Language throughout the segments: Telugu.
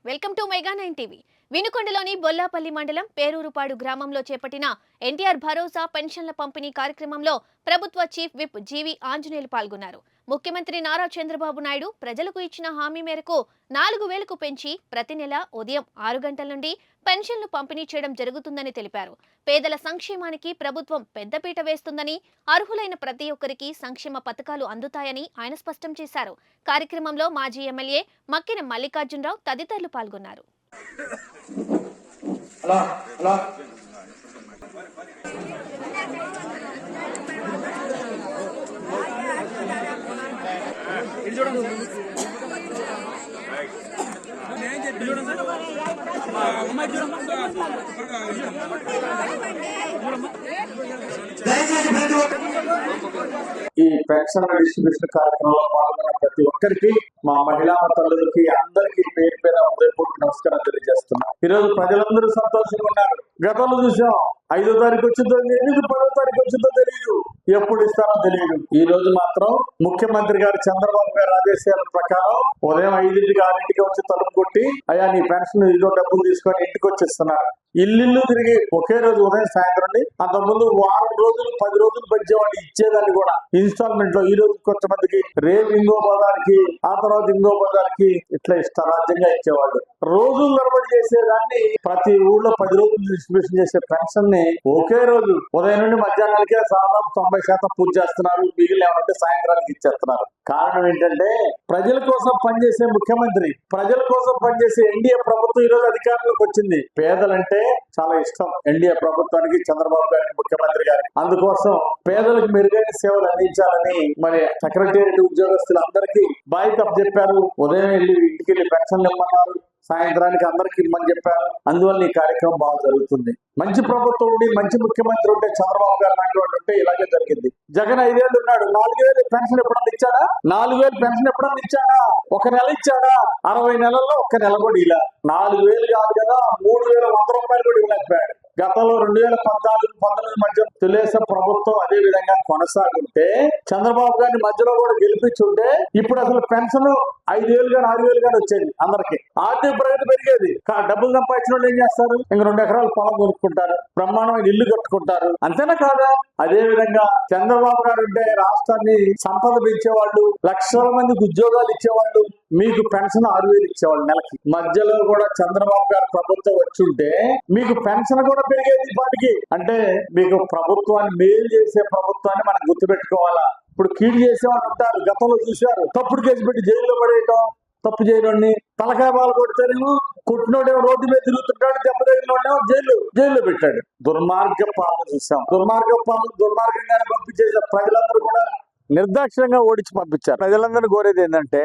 Welcome to mega 9 TV. వినుకొండలోని బొల్లాపల్లి మండలం పేరూరుపాడు గ్రామంలో చేపట్టిన ఎన్టీఆర్ భరోసా పెన్షన్ల పంపిణీ కార్యక్రమంలో ప్రభుత్వ చీఫ్ విప్ జీవి ఆంజనేయులు పాల్గొన్నారు. ముఖ్యమంత్రి నారా చంద్రబాబు నాయుడు ప్రజలకు ఇచ్చిన హామీ మేరకు 4,000కు పెంచి ప్రతి నెల ఉదయం 6 గంటల నుండి పెన్షన్లు పంపిణీ చేయడం జరుగుతుందని తెలిపారు. పేదల సంక్షేమానికి ప్రభుత్వం పెద్దపీట వేస్తుందని, అర్హులైన ప్రతి ఒక్కరికి సంక్షేమ పథకాలు అందుతాయని ఆయన స్పష్టం చేశారు. కార్యక్రమంలో మాజీ ఎమ్మెల్యే మక్కిన మల్లికార్జునరావు తదితరులు పాల్గొన్నారు. ఈ పెన్షన్ డిస్ట్రిబ్యూషన్ కార్యక్రమంలో పాల్గొన్న ప్రతి ఒక్కరికి, మా మహిళా తల్లులకి అందరికీ పేరు పేరు హృదయపూర్వక నమస్కారం తెలియజేస్తున్నాం. ఈ రోజు ప్రజలందరూ సంతోషంగా ఉన్నారు. గతంలో చూసాం 5వ తారీఖు వచ్చిందో తెలియదు, 10వ తారీఖు వచ్చిందో తెలియదు, ఎప్పుడు ఇస్తారో తెలియదు. ఈ రోజు మాత్రం ముఖ్యమంత్రి గారు చంద్రబాబు గారి ఆదేశాల ప్రకారం ఉదయం 5ంటికి 6ంటికి వచ్చి తలుపు కొట్టి, అయ్యా నీ పెన్షన్ ఇదో డబ్బులు తీసుకొని ఇంటికి వచ్చేస్తున్నారు. ఇల్లు తిరిగి ఒకే రోజు ఉదయం సాయంత్రం. అంతకుముందు వారం రోజులు 10 రోజులు పెంచేవాళ్ళు ఇచ్చేదాన్ని కూడా ఇన్స్టాల్మెంట్ లో. ఈ రోజు కొంతమందికి రేపు ఇంకో బజార్కి, ఆ తర్వాత ఇంకో బజార్కి, ఇట్లా ఇష్టరాజ్యంగా ఇచ్చేవాళ్ళు. రోజులు నిలబడి చేసేదాన్ని ప్రతి ఊళ్ళో 10 రోజులు డిస్ట్రిబ్యూషన్ చేసే పెన్షన్ ని ఒకే రోజు ఉదయం నుండి మధ్యాహ్నానికే దాదాపు 90% పూర్తి చేస్తున్నారు. మిగిలిన ఏమంటే సాయంత్రానికి ఇచ్చేస్తున్నారు. కారణం ఏంటంటే ప్రజల కోసం పనిచేసే ముఖ్యమంత్రి, ప్రజల కోసం పనిచేసే ఎన్డీఏ ప్రభుత్వం ఈ రోజు అధికారంలోకి వచ్చింది. పేదలంటే చాలా ఇష్టం ఎన్డీఏ ప్రభుత్వానికి, చంద్రబాబు గారికి, ముఖ్యమంత్రి గారికి. అందుకోసం పేదలకు మెరుగైన సేవలు అందించాలని మరి సెక్రటేరియట్ ఉద్యోగస్తులందరికీ బాధ్యత చెప్పారు. ఉదయం ఇంటికి వెళ్ళి పెన్షన్లు ఇమ్మన్నారు, సాయంత్రానికి అందరికి ఇమ్మని చెప్పారు. అందువల్ల ఈ కార్యక్రమం బాగా జరుగుతుంది. మంచి ప్రభుత్వం ఉండి, మంచి ముఖ్యమంత్రి ఉంటే, చంద్రబాబు గారు లాంటి వాళ్ళు ఉంటే ఇలాగే జరిగింది. జగన్ 5 ఏళ్ళు ఉన్నాడు, 4,000 పెన్షన్ ఎప్పుడన్నా ఇచ్చాడా? 4,000 పెన్షన్ ఎప్పుడన్నా ఇచ్చాడా? ఒక నెల ఇచ్చాడా? 60 నెలల్లో ఒక్క నెల కూడా ఇలా. 4,000 కాదు కదా, 3,100 రూపాయలు కూడా ఇవ్వలేకపోయాడు. గతంలో 2014-19 మధ్య తెలుగుదేశం ప్రభుత్వం అదే విధంగా కొనసాగుంటే, చంద్రబాబు గారిని మధ్యలో కూడా గెలిపించుంటే ఇప్పుడు అసలు పెన్షన్ 5,000 గాని 6,000 గాని వచ్చేది. అందరికి ఆర్థిక ప్రగతి పెరిగేది. డబ్బులు సంపాదించిన వాళ్ళు ఏం చేస్తారు? ఇంక 2 ఎకరాలు పొలం కొనుక్కుంటారు, బ్రహ్మాండమైన ఇల్లు కట్టుకుంటారు. అంతేనా కాదా? అదే విధంగా చంద్రబాబు గారు ఉంటే రాష్ట్రాన్ని సంపద పెంచేవాళ్ళు, లక్షల మందికి ఉద్యోగాలు ఇచ్చేవాళ్ళు, మీకు పెన్షన్ 6,000 ఇచ్చేవాళ్ళు నెలకి. మధ్యలో కూడా చంద్రబాబు గారు ప్రభుత్వం వచ్చుంటే మీకు పెన్షన్ కూడా పెరిగేది పాటికి. అంటే మీకు ప్రభుత్వాన్ని మేలు చేసే ప్రభుత్వాన్ని మనం గుర్తుపెట్టుకోవాలా. ఇప్పుడు కీడు చేసేవాళ్ళు ఉంటారు, గతంలో చూశారు. తప్పుడు కేసు పెట్టి జైల్లో పడేయటం, తప్పు చేయడాన్ని తలకాయ బాలు కొడితేనేమో కొట్టినోడేమో రోడ్డు మీద తిరుగుతుంటాడు, దెబ్బ తగిలినోడేమో జైల్లో పెట్టాడు. దుర్మార్గ పాలన చూసాం. దుర్మార్గంగానే పంపించేసే ప్రజలందరూ కూడా నిర్దాక్షిణ్యంగా ఓడించి పంపించారు. ప్రజలందరూ కోరేది ఏంటంటే,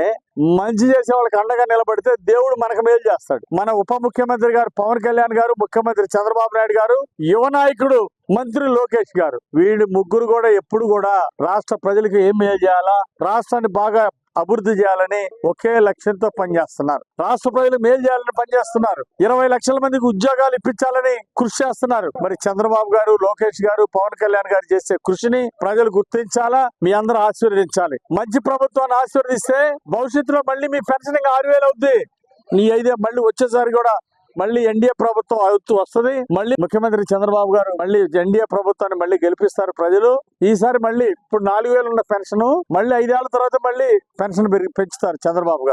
మంచి చేసే వాళ్ళకి అండగా నిలబడితే దేవుడు మనకు మేలు చేస్తాడు. మన ఉప ముఖ్యమంత్రి గారు పవన్ కళ్యాణ్ గారు, ముఖ్యమంత్రి చంద్రబాబు నాయుడు గారు, యువ నాయకుడు మంత్రి లోకేష్ గారు, వీళ్ళు ముగ్గురు కూడా ఎప్పుడు కూడా రాష్ట్ర ప్రజలకు ఏం మేలు చేయాలా, రాష్ట్రాన్ని బాగా అభివృద్ధి చేయాలని ఒకే లక్ష్యంతో పనిచేస్తున్నారు. రాష్ట్ర ప్రజలు మేలు చేయాలని పనిచేస్తున్నారు. 20 లక్షల మందికి ఉద్యోగాలు ఇప్పించాలని కృషి చేస్తున్నారు. మరి చంద్రబాబు గారు, లోకేష్ గారు, పవన్ కళ్యాణ్ గారు చేసే కృషిని ప్రజలు గుర్తించాలా, మీ అందరూ ఆశీర్వదించాలి. మంచి ప్రభుత్వాన్ని ఆశీర్వదిస్తే భవిష్యత్తులో మళ్ళీ మీ పెన్షన్ 6,000 అవుద్ది. నీ 5 మళ్ళీ వచ్చేసారి కూడా మళ్ళీ ఎన్డీఏ ప్రభుత్వం వస్తుంది. మళ్ళీ ముఖ్యమంత్రి చంద్రబాబు గారు మళ్ళీ ఎన్డీఏ ప్రభుత్వాన్ని మళ్ళీ గెలిపిస్తారు ప్రజలు. ఈసారి మళ్ళీ ఇప్పుడు 4,000 ఉన్న పెన్షన్ మళ్ళీ 5 ఏళ్ల తర్వాత మళ్ళీ పెన్షన్ పెంచుతారు చంద్రబాబు గారు.